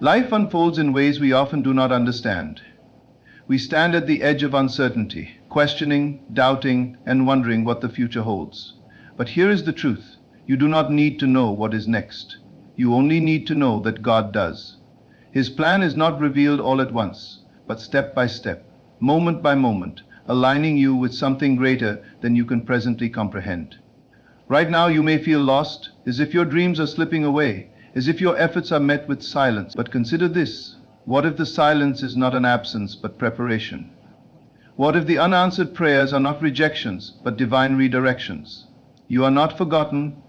Life unfolds in ways we often do not understand. We stand at the edge of uncertainty, questioning, doubting, and wondering what the future holds. But here is the truth. You do not need to know what is next. You only need to know that God does. His plan is not revealed all at once, but step by step, moment by moment, aligning you with something greater than you can presently comprehend. Right now you may feel lost, as if your dreams are slipping away, as if your efforts are met with silence. But consider this. What if the silence is not an absence but preparation? What if the unanswered prayers are not rejections but divine redirections? You are not forgotten.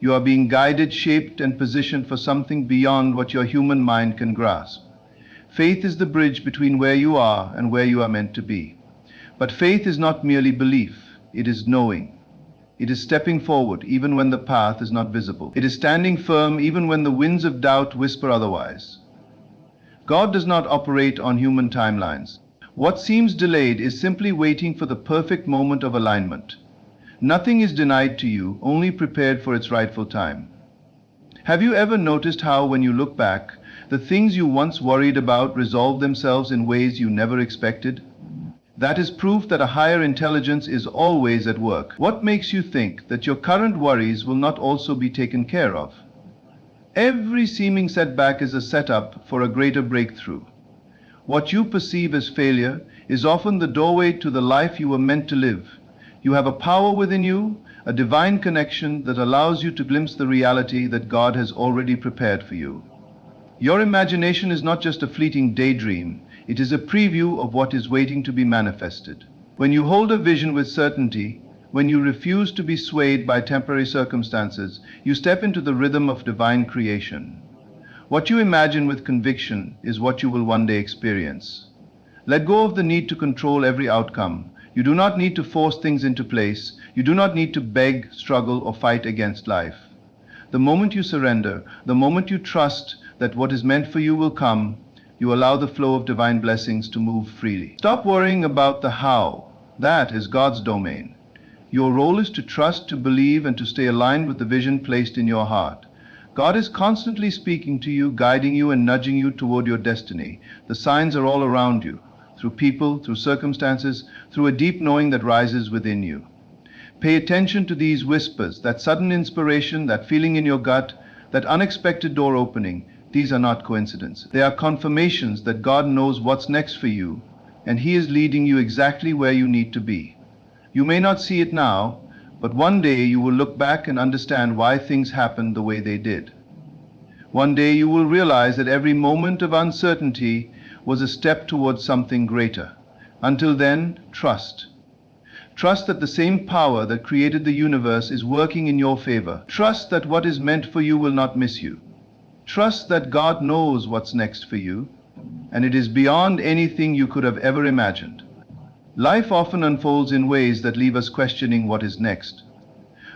You are being guided, shaped, and positioned for something beyond what your human mind can grasp. Faith is the bridge between where you are and where you are meant to be. But faith is not merely belief, it is knowing. It is stepping forward even when the path is not visible. It is standing firm even when the winds of doubt whisper otherwise. God does not operate on human timelines. What seems delayed is simply waiting for the perfect moment of alignment. Nothing is denied to you, only prepared for its rightful time. Have you ever noticed how, when you look back, the things you once worried about resolve themselves in ways you never expected? That is proof that a higher intelligence is always at work. What makes you think that your current worries will not also be taken care of? Every seeming setback is a setup for a greater breakthrough. What you perceive as failure is often the doorway to the life you were meant to live. You have a power within you, a divine connection that allows you to glimpse the reality that God has already prepared for you. Your imagination is not just a fleeting daydream. It is a preview of what is waiting to be manifested. When you hold a vision with certainty, when you refuse to be swayed by temporary circumstances, you step into the rhythm of divine creation. What you imagine with conviction is what you will one day experience. Let go of the need to control every outcome. You do not need to force things into place. You do not need to beg, struggle, or fight against life. The moment you surrender, the moment you trust that what is meant for you will come, you allow the flow of divine blessings to move freely. Stop worrying about the how. That is God's domain. Your role is to trust, to believe, and to stay aligned with the vision placed in your heart. God is constantly speaking to you, guiding you, and nudging you toward your destiny. The signs are all around you, through people, through circumstances, through a deep knowing that rises within you. Pay attention to these whispers, that sudden inspiration, that feeling in your gut, that unexpected door opening. These are not coincidences. They are confirmations that God knows what's next for you, and He is leading you exactly where you need to be. You may not see it now, but one day you will look back and understand why things happened the way they did. One day you will realize that every moment of uncertainty was a step towards something greater. Until then, trust. Trust that the same power that created the universe is working in your favor. Trust that what is meant for you will not miss you. Trust that God knows what's next for you, and it is beyond anything you could have ever imagined. Life often unfolds in ways that leave us questioning what is next.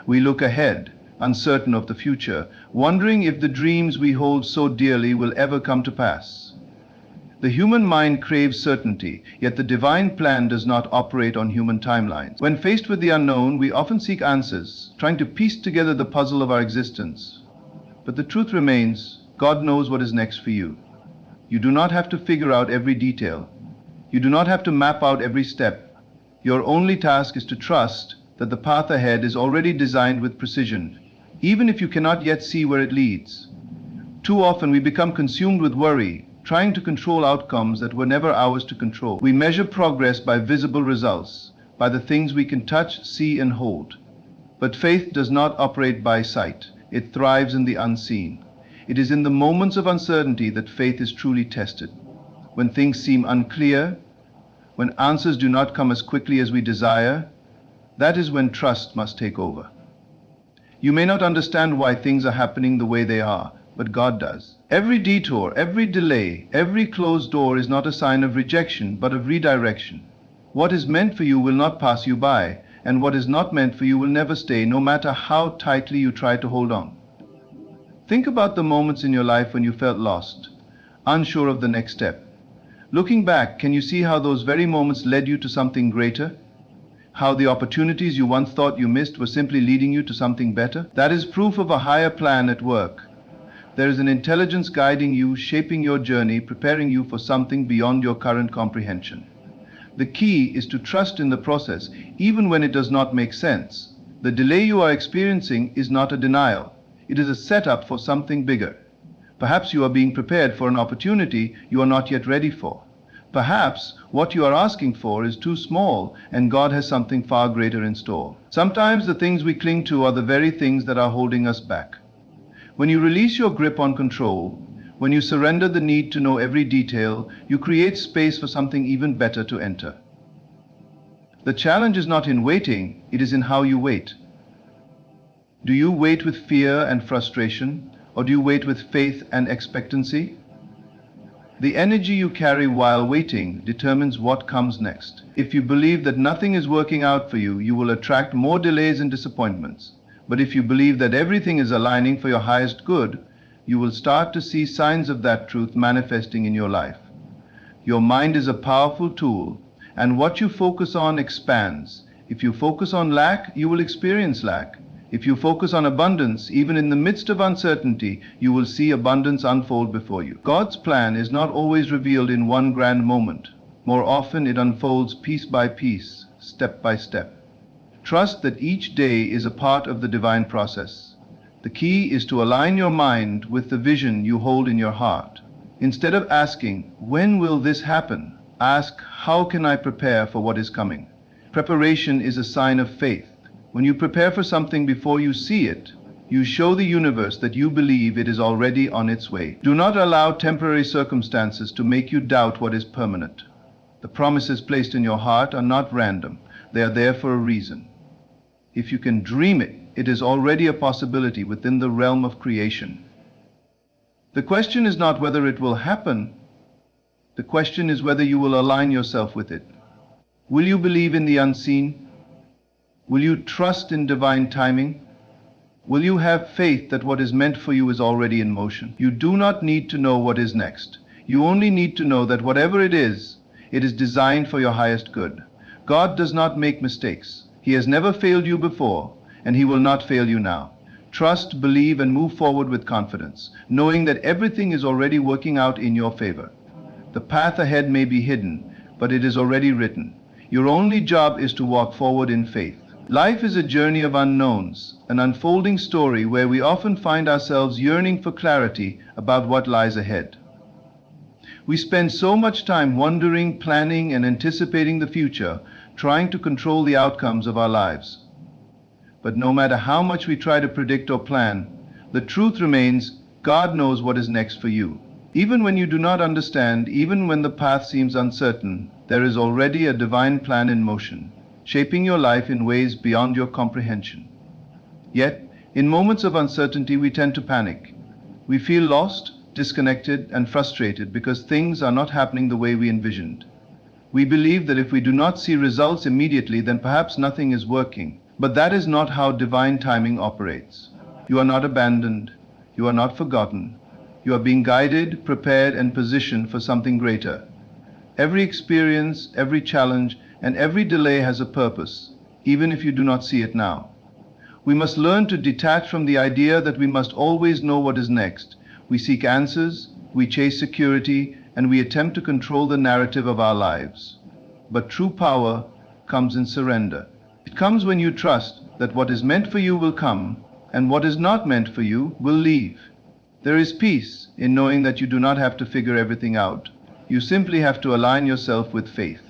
We look ahead, uncertain of the future, wondering if the dreams we hold so dearly will ever come to pass. The human mind craves certainty, yet the divine plan does not operate on human timelines. When faced with the unknown, we often seek answers, trying to piece together the puzzle of our existence. But the truth remains, God knows what is next for you. You do not have to figure out every detail. You do not have to map out every step. Your only task is to trust that the path ahead is already designed with precision, even if you cannot yet see where it leads. Too often we become consumed with worry, trying to control outcomes that were never ours to control. We measure progress by visible results, by the things we can touch, see, and hold. But faith does not operate by sight. It thrives in the unseen. It is in the moments of uncertainty that faith is truly tested. When things seem unclear, when answers do not come as quickly as we desire, that is when trust must take over. You may not understand why things are happening the way they are, but God does. Every detour, every delay, every closed door is not a sign of rejection, but of redirection. What is meant for you will not pass you by, and what is not meant for you will never stay, no matter how tightly you try to hold on. Think about the moments in your life when you felt lost, unsure of the next step. Looking back, can you see how those very moments led you to something greater? How the opportunities you once thought you missed were simply leading you to something better? That is proof of a higher plan at work. There is an intelligence guiding you, shaping your journey, preparing you for something beyond your current comprehension. The key is to trust in the process, even when it does not make sense. The delay you are experiencing is not a denial. It is a setup for something bigger. Perhaps you are being prepared for an opportunity you are not yet ready for. Perhaps what you are asking for is too small and God has something far greater in store. Sometimes the things we cling to are the very things that are holding us back. When you release your grip on control, when you surrender the need to know every detail, you create space for something even better to enter. The challenge is not in waiting, it is in how you wait. Do you wait with fear and frustration, or do you wait with faith and expectancy? The energy you carry while waiting determines what comes next. If you believe that nothing is working out for you, you will attract more delays and disappointments. But if you believe that everything is aligning for your highest good, you will start to see signs of that truth manifesting in your life. Your mind is a powerful tool, and what you focus on expands. If you focus on lack, you will experience lack. If you focus on abundance, even in the midst of uncertainty, you will see abundance unfold before you. God's plan is not always revealed in one grand moment. More often it unfolds piece by piece, step by step. Trust that each day is a part of the divine process. The key is to align your mind with the vision you hold in your heart. Instead of asking, "When will this happen?" ask, "How can I prepare for what is coming?" Preparation is a sign of faith. When you prepare for something before you see it, you show the universe that you believe it is already on its way. Do not allow temporary circumstances to make you doubt what is permanent. The promises placed in your heart are not random. They are there for a reason. If you can dream it, it is already a possibility within the realm of creation. The question is not whether it will happen. The question is whether you will align yourself with it. Will you believe in the unseen? Will you trust in divine timing? Will you have faith that what is meant for you is already in motion? You do not need to know what is next. You only need to know that whatever it is designed for your highest good. God does not make mistakes. He has never failed you before, and He will not fail you now. Trust, believe, and move forward with confidence, knowing that everything is already working out in your favor. The path ahead may be hidden, but it is already written. Your only job is to walk forward in faith. Life is a journey of unknowns, an unfolding story where we often find ourselves yearning for clarity about what lies ahead. We spend so much time wondering, planning, and anticipating the future, trying to control the outcomes of our lives. But no matter how much we try to predict or plan, the truth remains, God knows what is next for you. Even when you do not understand, even when the path seems uncertain, there is already a divine plan in motion, shaping your life in ways beyond your comprehension. Yet, in moments of uncertainty, we tend to panic. We feel lost, disconnected, and frustrated because things are not happening the way we envisioned. We believe that if we do not see results immediately, then perhaps nothing is working. But that is not how divine timing operates. You are not abandoned. You are not forgotten. You are being guided, prepared, and positioned for something greater. Every experience, every challenge, and every delay has a purpose, even if you do not see it now. We must learn to detach from the idea that we must always know what is next. We seek answers, we chase security, and we attempt to control the narrative of our lives. But true power comes in surrender. It comes when you trust that what is meant for you will come, and what is not meant for you will leave. There is peace in knowing that you do not have to figure everything out. You simply have to align yourself with faith.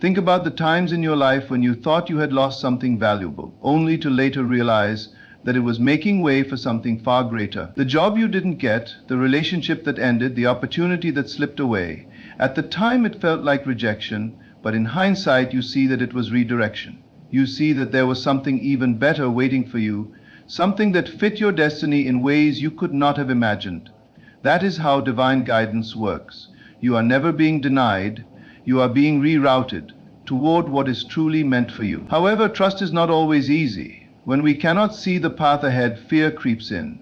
Think about the times in your life when you thought you had lost something valuable, only to later realize that it was making way for something far greater. The job you didn't get, the relationship that ended, the opportunity that slipped away. At the time it felt like rejection, but in hindsight you see that it was redirection. You see that there was something even better waiting for you, something that fit your destiny in ways you could not have imagined. That is how divine guidance works. You are never being denied, you are being rerouted toward what is truly meant for you. However, trust is not always easy. When we cannot see the path ahead, fear creeps in.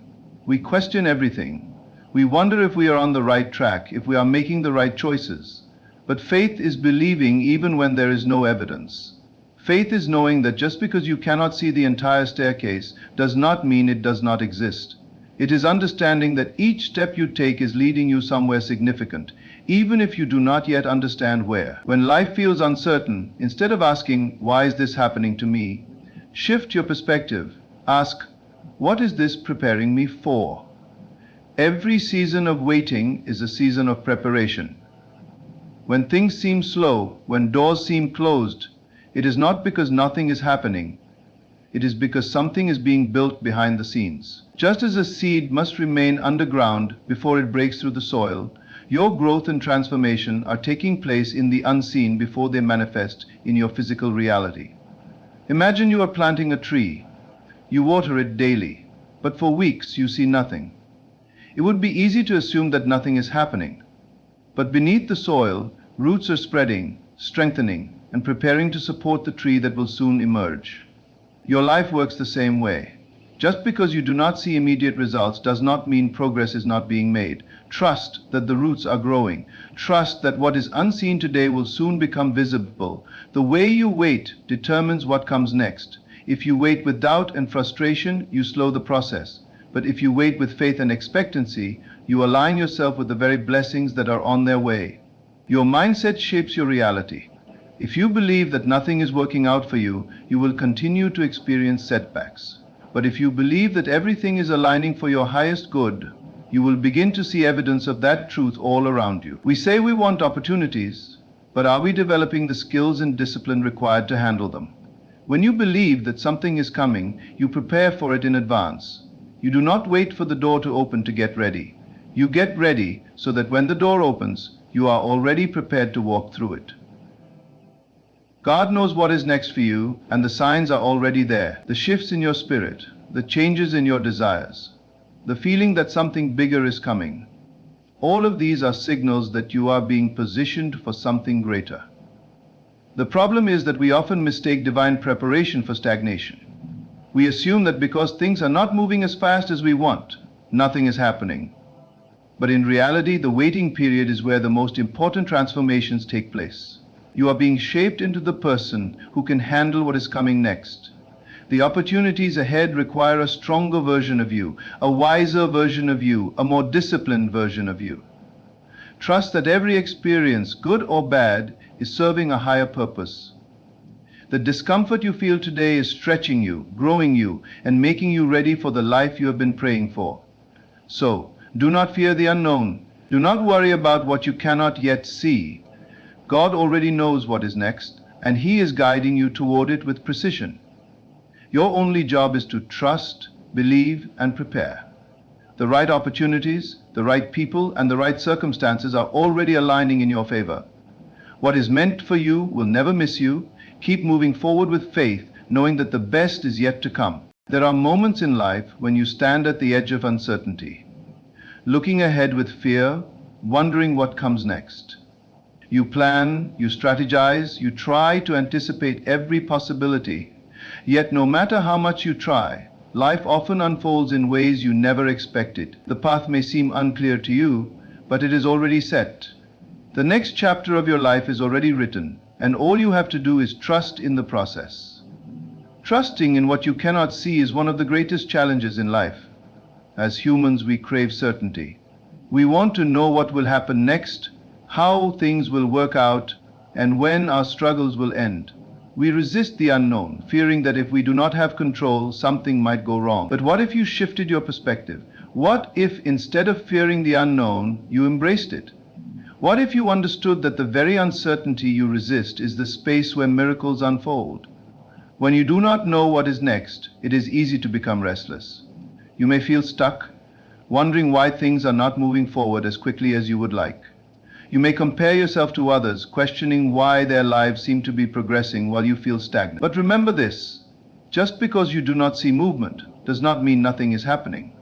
We question everything. We wonder if we are on the right track, if we are making the right choices. But faith is believing even when there is no evidence. Faith is knowing that just because you cannot see the entire staircase does not mean it does not exist. It is understanding that each step you take is leading you somewhere significant, even if you do not yet understand where. When life feels uncertain, instead of asking, "Why is this happening to me?" shift your perspective. Ask, "What is this preparing me for?" Every season of waiting is a season of preparation. When things seem slow, when doors seem closed, it is not because nothing is happening. It is because something is being built behind the scenes. Just as a seed must remain underground before it breaks through the soil, your growth and transformation are taking place in the unseen before they manifest in your physical reality. Imagine you are planting a tree. You water it daily, but for weeks you see nothing. It would be easy to assume that nothing is happening. But beneath the soil, roots are spreading, strengthening, and preparing to support the tree that will soon emerge. Your life works the same way. Just because you do not see immediate results does not mean progress is not being made. Trust that the roots are growing. Trust that what is unseen today will soon become visible. The way you wait determines what comes next. If you wait with doubt and frustration, you slow the process. But if you wait with faith and expectancy, you align yourself with the very blessings that are on their way. Your mindset shapes your reality. If you believe that nothing is working out for you, you will continue to experience setbacks. But if you believe that everything is aligning for your highest good, you will begin to see evidence of that truth all around you. We say we want opportunities, but are we developing the skills and discipline required to handle them? When you believe that something is coming, you prepare for it in advance. You do not wait for the door to open to get ready. You get ready so that when the door opens, you are already prepared to walk through it. God knows what is next for you, and the signs are already there. The shifts in your spirit, the changes in your desires, the feeling that something bigger is coming. All of these are signals that you are being positioned for something greater. The problem is that we often mistake divine preparation for stagnation. We assume that because things are not moving as fast as we want, nothing is happening. But in reality, the waiting period is where the most important transformations take place. You are being shaped into the person who can handle what is coming next. The opportunities ahead require a stronger version of you, a wiser version of you, a more disciplined version of you. Trust that every experience, good or bad, is serving a higher purpose. The discomfort you feel today is stretching you, growing you, and making you ready for the life you have been praying for. So, do not fear the unknown. Do not worry about what you cannot yet see. God already knows what is next, and He is guiding you toward it with precision. Your only job is to trust, believe, and prepare. The right opportunities, the right people, and the right circumstances are already aligning in your favor. What is meant for you will never miss you. Keep moving forward with faith, knowing that the best is yet to come. There are moments in life when you stand at the edge of uncertainty, looking ahead with fear, wondering what comes next. You plan, you strategize, you try to anticipate every possibility. Yet no matter how much you try, life often unfolds in ways you never expected. The path may seem unclear to you, but it is already set. The next chapter of your life is already written, and all you have to do is trust in the process. Trusting in what you cannot see is one of the greatest challenges in life. As humans, we crave certainty. We want to know what will happen next, how things will work out, and when our struggles will end. We resist the unknown, fearing that if we do not have control, something might go wrong. But what if you shifted your perspective? What if instead of fearing the unknown, you embraced it? What if you understood that the very uncertainty you resist is the space where miracles unfold? When you do not know what is next, it is easy to become restless. You may feel stuck, wondering why things are not moving forward as quickly as you would like. You may compare yourself to others, questioning why their lives seem to be progressing while you feel stagnant. But remember this, just because you do not see movement does not mean nothing is happening.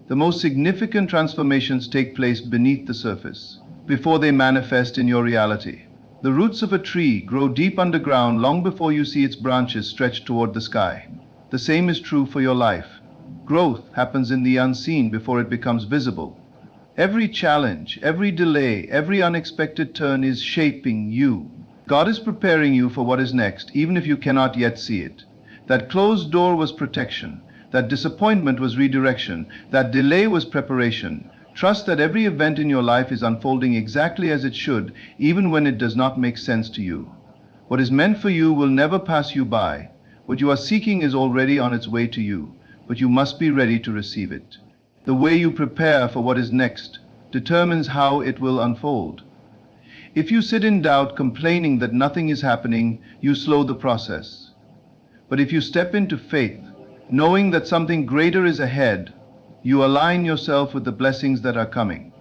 The most significant transformations take place beneath the surface, before they manifest in your reality. The roots of a tree grow deep underground long before you see its branches stretch toward the sky. The same is true for your life. Growth happens in the unseen before it becomes visible. Every challenge, every delay, every unexpected turn is shaping you. God is preparing you for what is next, even if you cannot yet see it. That closed door was protection. That disappointment was redirection. That delay was preparation. Trust that every event in your life is unfolding exactly as it should, even when it does not make sense to you. What is meant for you will never pass you by. What you are seeking is already on its way to you, but you must be ready to receive it. The way you prepare for what is next determines how it will unfold. If you sit in doubt, complaining that nothing is happening, you slow the process. But if you step into faith, knowing that something greater is ahead, you align yourself with the blessings that are coming.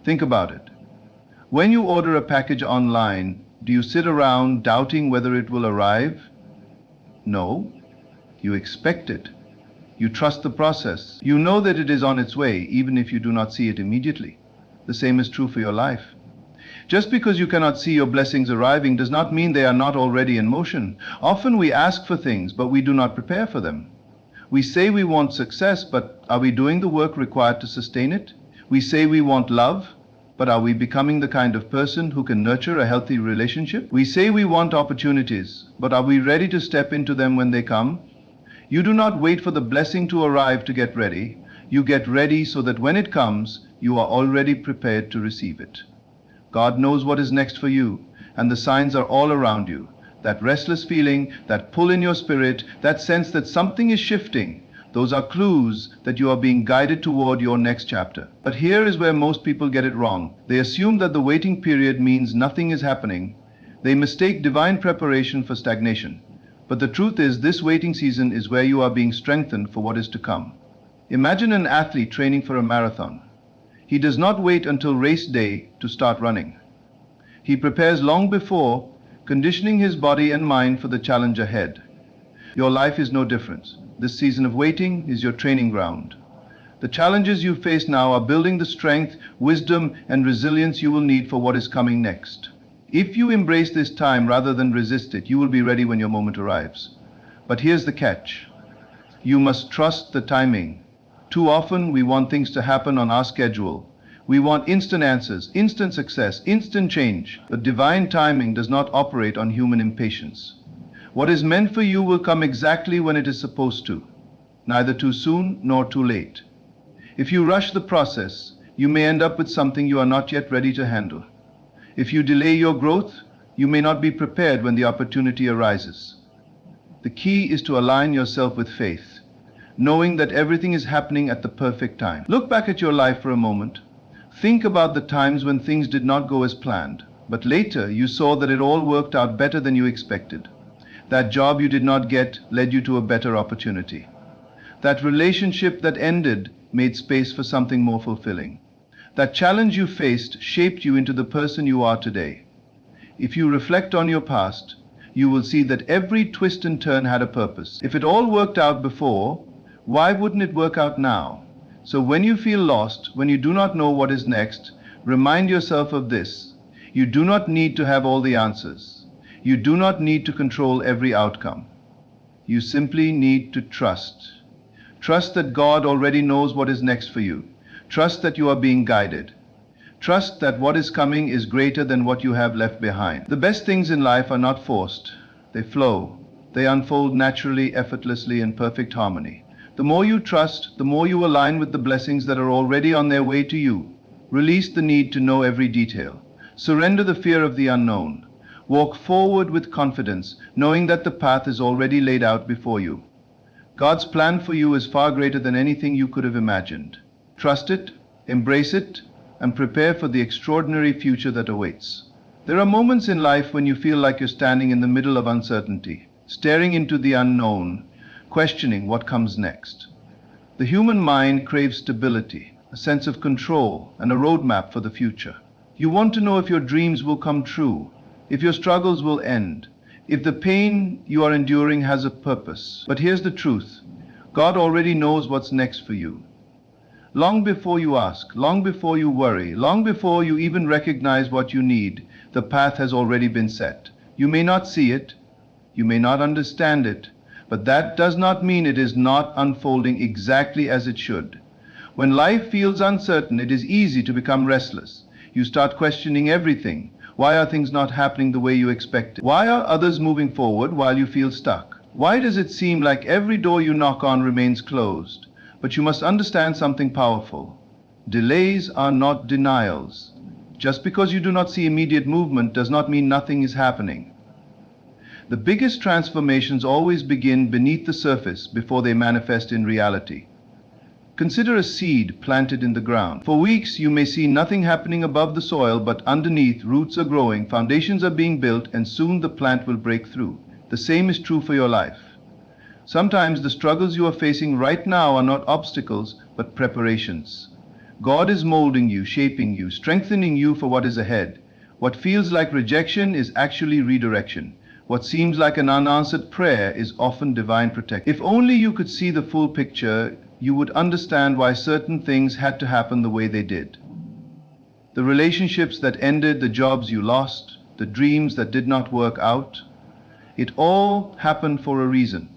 Think about it. When you order a package online, do you sit around doubting whether it will arrive? No. You expect it. You trust the process. You know that it is on its way, even if you do not see it immediately. The same is true for your life. Just because you cannot see your blessings arriving does not mean they are not already in motion. Often we ask for things, but we do not prepare for them. We say we want success, but are we doing the work required to sustain it? We say we want love, but are we becoming the kind of person who can nurture a healthy relationship? We say we want opportunities, but are we ready to step into them when they come? You do not wait for the blessing to arrive to get ready. You get ready so that when it comes, you are already prepared to receive it. God knows what is next for you, and the signs are all around you. That restless feeling, that pull in your spirit, that sense that something is shifting, those are clues that you are being guided toward your next chapter. But here is where most people get it wrong. They assume that the waiting period means nothing is happening. They mistake divine preparation for stagnation. But the truth is, this waiting season is where you are being strengthened for what is to come. Imagine an athlete training for a marathon. He does not wait until race day to start running. He prepares long before, conditioning his body and mind for the challenge ahead. Your life is no different. This season of waiting is your training ground. The challenges you face now are building the strength, wisdom, and resilience you will need for what is coming next. If you embrace this time rather than resist it, you will be ready when your moment arrives. But here's the catch. You must trust the timing. Too often we want things to happen on our schedule. We want instant answers, instant success, instant change. But divine timing does not operate on human impatience. What is meant for you will come exactly when it is supposed to, neither too soon nor too late. If you rush the process, you may end up with something you are not yet ready to handle. If you delay your growth, you may not be prepared when the opportunity arises. The key is to align yourself with faith, knowing that everything is happening at the perfect time. Look back at your life for a moment. Think about the times when things did not go as planned, but later you saw that it all worked out better than you expected. That job you did not get led you to a better opportunity. That relationship that ended made space for something more fulfilling. That challenge you faced shaped you into the person you are today. If you reflect on your past, you will see that every twist and turn had a purpose. If it all worked out before, why wouldn't it work out now? So when you feel lost, when you do not know what is next, remind yourself of this. You do not need to have all the answers. You do not need to control every outcome. You simply need to trust. Trust that God already knows what is next for you. Trust that you are being guided. Trust that what is coming is greater than what you have left behind. The best things in life are not forced. They flow. They unfold naturally, effortlessly, in perfect harmony. The more you trust, the more you align with the blessings that are already on their way to you. Release the need to know every detail. Surrender the fear of the unknown. Walk forward with confidence, knowing that the path is already laid out before you. God's plan for you is far greater than anything you could have imagined. Trust it, embrace it, and prepare for the extraordinary future that awaits. There are moments in life when you feel like you're standing in the middle of uncertainty, staring into the unknown, questioning what comes next. The human mind craves stability, a sense of control, and a roadmap for the future. You want to know if your dreams will come true, if your struggles will end, if the pain you are enduring has a purpose. But here's the truth. God already knows what's next for you. Long before you ask, long before you worry, long before you even recognize what you need, the path has already been set. You may not see it, you may not understand it, but that does not mean it is not unfolding exactly as it should. When life feels uncertain, it is easy to become restless. You start questioning everything. Why are things not happening the way you expected? Why are others moving forward while you feel stuck? Why does it seem like every door you knock on remains closed? But you must understand something powerful. Delays are not denials. Just because you do not see immediate movement does not mean nothing is happening. The biggest transformations always begin beneath the surface before they manifest in reality. Consider a seed planted in the ground. For weeks you may see nothing happening above the soil, but underneath roots are growing, foundations are being built, and soon the plant will break through. The same is true for your life. Sometimes the struggles you are facing right now are not obstacles, but preparations. God is molding you, shaping you, strengthening you for what is ahead. What feels like rejection is actually redirection. What seems like an unanswered prayer is often divine protection. If only you could see the full picture, you would understand why certain things had to happen the way they did. The relationships that ended, the jobs you lost, the dreams that did not work out, it all happened for a reason.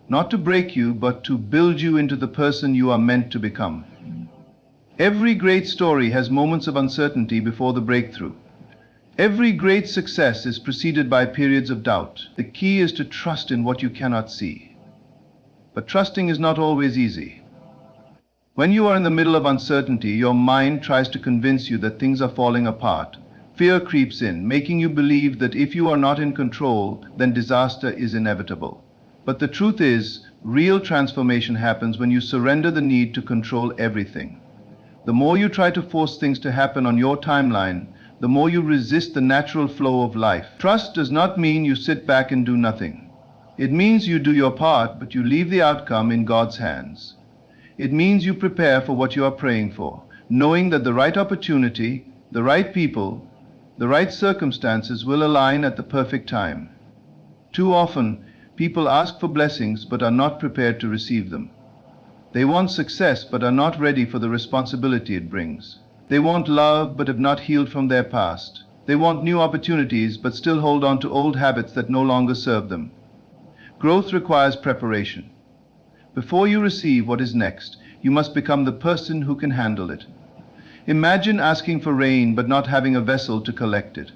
Not to break you, but to build you into the person you are meant to become. Every great story has moments of uncertainty before the breakthrough. Every great success is preceded by periods of doubt. The key is to trust in what you cannot see. But trusting is not always easy. When you are in the middle of uncertainty, your mind tries to convince you that things are falling apart. Fear creeps in, making you believe that if you are not in control, then disaster is inevitable. But the truth is, real transformation happens when you surrender the need to control everything. The more you try to force things to happen on your timeline, the more you resist the natural flow of life. Trust does not mean you sit back and do nothing. It means you do your part, but you leave the outcome in God's hands. It means you prepare for what you are praying for, knowing that the right opportunity, the right people, the right circumstances will align at the perfect time. Too often, people ask for blessings but are not prepared to receive them. They want success but are not ready for the responsibility it brings. They want love but have not healed from their past. They want new opportunities but still hold on to old habits that no longer serve them. Growth requires preparation. Before you receive what is next, you must become the person who can handle it. Imagine asking for rain but not having a vessel to collect it.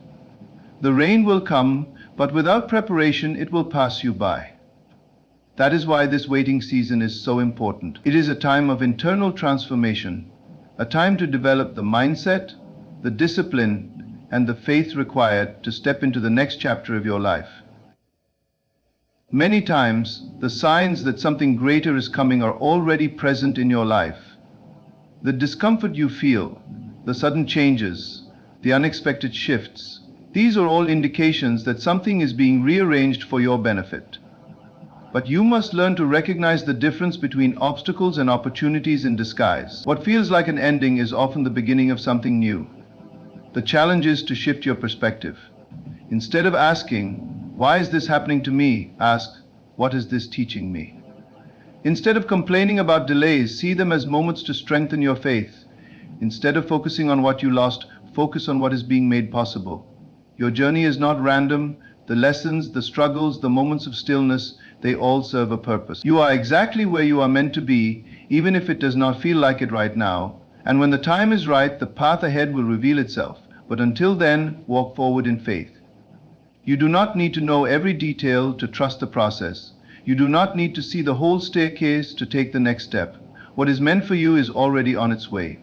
The rain will come, but without preparation it will pass you by. That is why this waiting season is so important. It is a time of internal transformation, a time to develop the mindset, the discipline, and the faith required to step into the next chapter of your life. Many times, the signs that something greater is coming are already present in your life. The discomfort you feel, the sudden changes, the unexpected shifts, these are all indications that something is being rearranged for your benefit. But you must learn to recognize the difference between obstacles and opportunities in disguise. What feels like an ending is often the beginning of something new. The challenge is to shift your perspective. Instead of asking, "Why is this happening to me?" ask, "What is this teaching me?" Instead of complaining about delays, see them as moments to strengthen your faith. Instead of focusing on what you lost, focus on what is being made possible. Your journey is not random. The lessons, the struggles, the moments of stillness, they all serve a purpose. You are exactly where you are meant to be, even if it does not feel like it right now. And when the time is right, the path ahead will reveal itself. But until then, walk forward in faith. You do not need to know every detail to trust the process. You do not need to see the whole staircase to take the next step. What is meant for you is already on its way.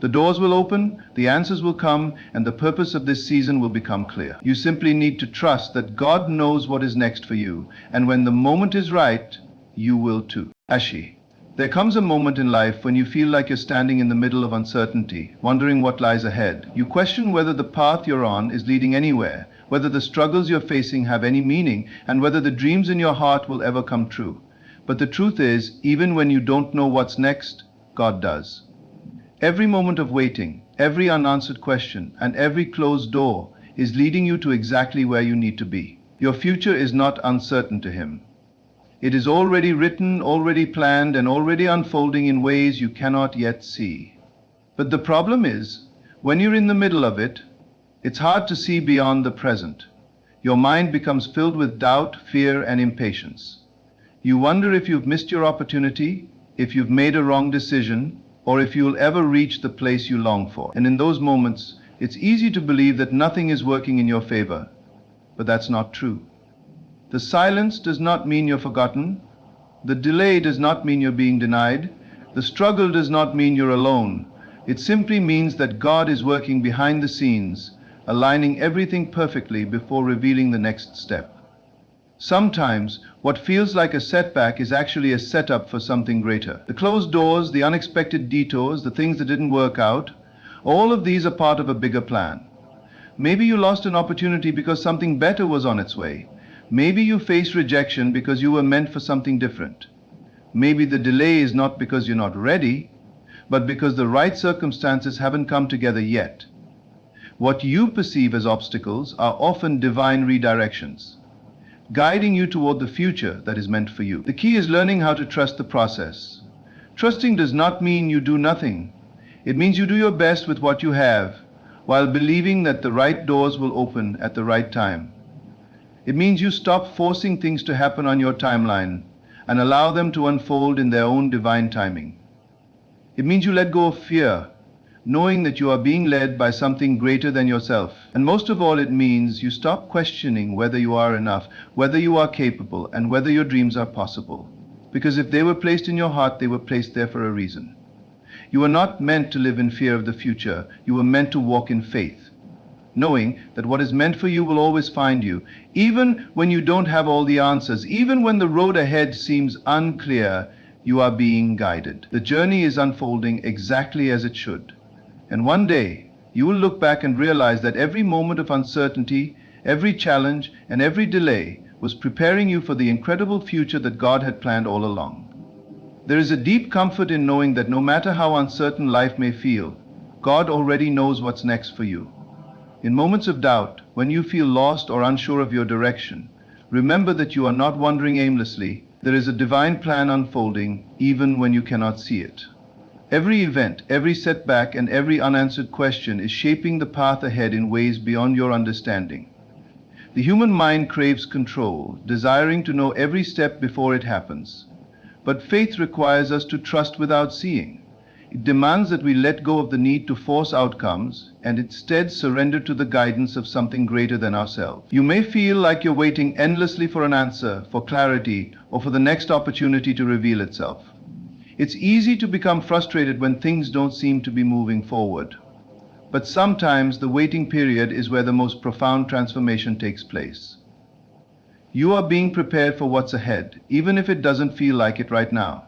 The doors will open, the answers will come, and the purpose of this season will become clear. You simply need to trust that God knows what is next for you, and when the moment is right, you will too. Ashi. There comes a moment in life when you feel like you're standing in the middle of uncertainty, wondering what lies ahead. You question whether the path you're on is leading anywhere, whether the struggles you're facing have any meaning, and whether the dreams in your heart will ever come true. But the truth is, even when you don't know what's next, God does. Every moment of waiting, every unanswered question, and every closed door is leading you to exactly where you need to be. Your future is not uncertain to Him. It is already written, already planned, and already unfolding in ways you cannot yet see. But the problem is, when you're in the middle of it, it's hard to see beyond the present. Your mind becomes filled with doubt, fear, and impatience. You wonder if you've missed your opportunity, if you've made a wrong decision, or if you'll ever reach the place you long for. And in those moments, it's easy to believe that nothing is working in your favor. But that's not true. The silence does not mean you're forgotten. The delay does not mean you're being denied. The struggle does not mean you're alone. It simply means that God is working behind the scenes, aligning everything perfectly before revealing the next step. Sometimes, what feels like a setback is actually a setup for something greater. The closed doors, the unexpected detours, the things that didn't work out, all of these are part of a bigger plan. Maybe you lost an opportunity because something better was on its way. Maybe you faced rejection because you were meant for something different. Maybe the delay is not because you're not ready, but because the right circumstances haven't come together yet. What you perceive as obstacles are often divine redirections, guiding you toward the future that is meant for you. The key is learning how to trust the process. Trusting does not mean you do nothing. It means you do your best with what you have, while believing that the right doors will open at the right time. It means you stop forcing things to happen on your timeline and allow them to unfold in their own divine timing. It means you let go of fear, knowing that you are being led by something greater than yourself. And most of all, it means you stop questioning whether you are enough, whether you are capable, and whether your dreams are possible. Because if they were placed in your heart, they were placed there for a reason. You are not meant to live in fear of the future. You are meant to walk in faith, knowing that what is meant for you will always find you, even when you don't have all the answers, even when the road ahead seems unclear. You are being guided. The journey is unfolding exactly as it should. And one day, you will look back and realize that every moment of uncertainty, every challenge, and every delay was preparing you for the incredible future that God had planned all along. There is a deep comfort in knowing that no matter how uncertain life may feel, God already knows what's next for you. In moments of doubt, when you feel lost or unsure of your direction, remember that you are not wandering aimlessly. There is a divine plan unfolding, even when you cannot see it. Every event, every setback, and every unanswered question is shaping the path ahead in ways beyond your understanding. The human mind craves control, desiring to know every step before it happens. But faith requires us to trust without seeing. It demands that we let go of the need to force outcomes and instead surrender to the guidance of something greater than ourselves. You may feel like you're waiting endlessly for an answer, for clarity, or for the next opportunity to reveal itself. It's easy to become frustrated when things don't seem to be moving forward. But sometimes the waiting period is where the most profound transformation takes place. You are being prepared for what's ahead, even if it doesn't feel like it right now.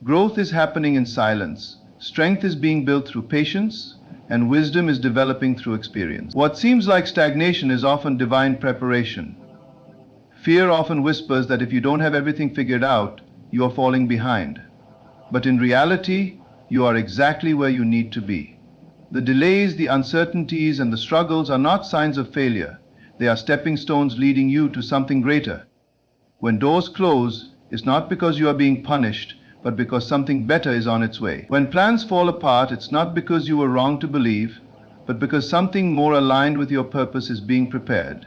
Growth is happening in silence. Strength is being built through patience, and wisdom is developing through experience. What seems like stagnation is often divine preparation. Fear often whispers that if you don't have everything figured out, you are falling behind. But in reality, you are exactly where you need to be. The delays, the uncertainties, and the struggles are not signs of failure. They are stepping stones leading you to something greater. When doors close, it's not because you are being punished, but because something better is on its way. When plans fall apart, it's not because you were wrong to believe, but because something more aligned with your purpose is being prepared.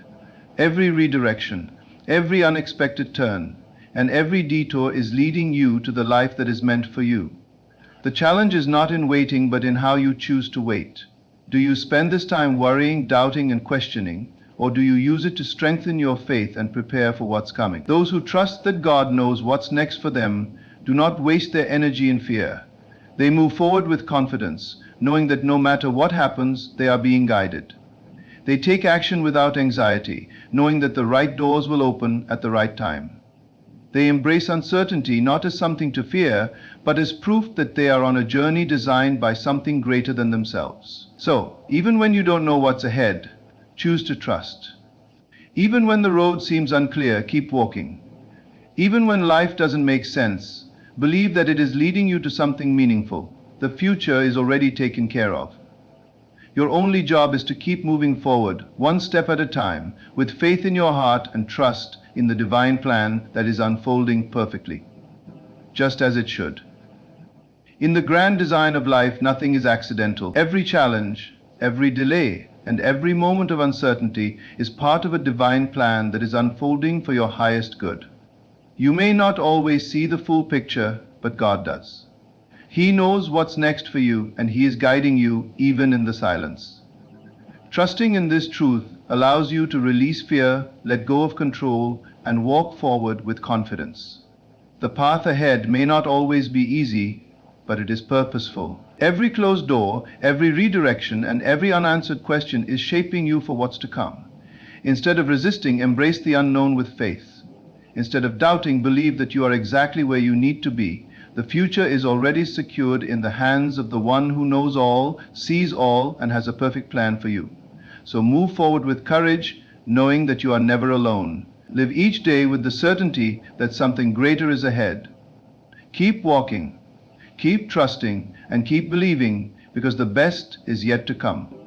Every redirection, every unexpected turn, and every detour is leading you to the life that is meant for you. The challenge is not in waiting, but in how you choose to wait. Do you spend this time worrying, doubting, and questioning, or do you use it to strengthen your faith and prepare for what's coming? Those who trust that God knows what's next for them do not waste their energy in fear. They move forward with confidence, knowing that no matter what happens, they are being guided. They take action without anxiety, knowing that the right doors will open at the right time. They embrace uncertainty not as something to fear, but as proof that they are on a journey designed by something greater than themselves. So, even when you don't know what's ahead, choose to trust. Even when the road seems unclear, keep walking. Even when life doesn't make sense, believe that it is leading you to something meaningful. The future is already taken care of. Your only job is to keep moving forward, one step at a time, with faith in your heart and trust in the divine plan that is unfolding perfectly, just as it should. In the grand design of life, nothing is accidental. Every challenge, every delay, and every moment of uncertainty is part of a divine plan that is unfolding for your highest good. You may not always see the full picture, but God does. He knows what's next for you, and He is guiding you even in the silence. Trusting in this truth allows you to release fear, let go of control, and walk forward with confidence. The path ahead may not always be easy, but it is purposeful. Every closed door, every redirection, and every unanswered question is shaping you for what's to come. Instead of resisting, embrace the unknown with faith. Instead of doubting, believe that you are exactly where you need to be. The future is already secured in the hands of the one who knows all, sees all, and has a perfect plan for you. So move forward with courage, knowing that you are never alone. Live each day with the certainty that something greater is ahead. Keep walking, keep trusting, and keep believing, because the best is yet to come.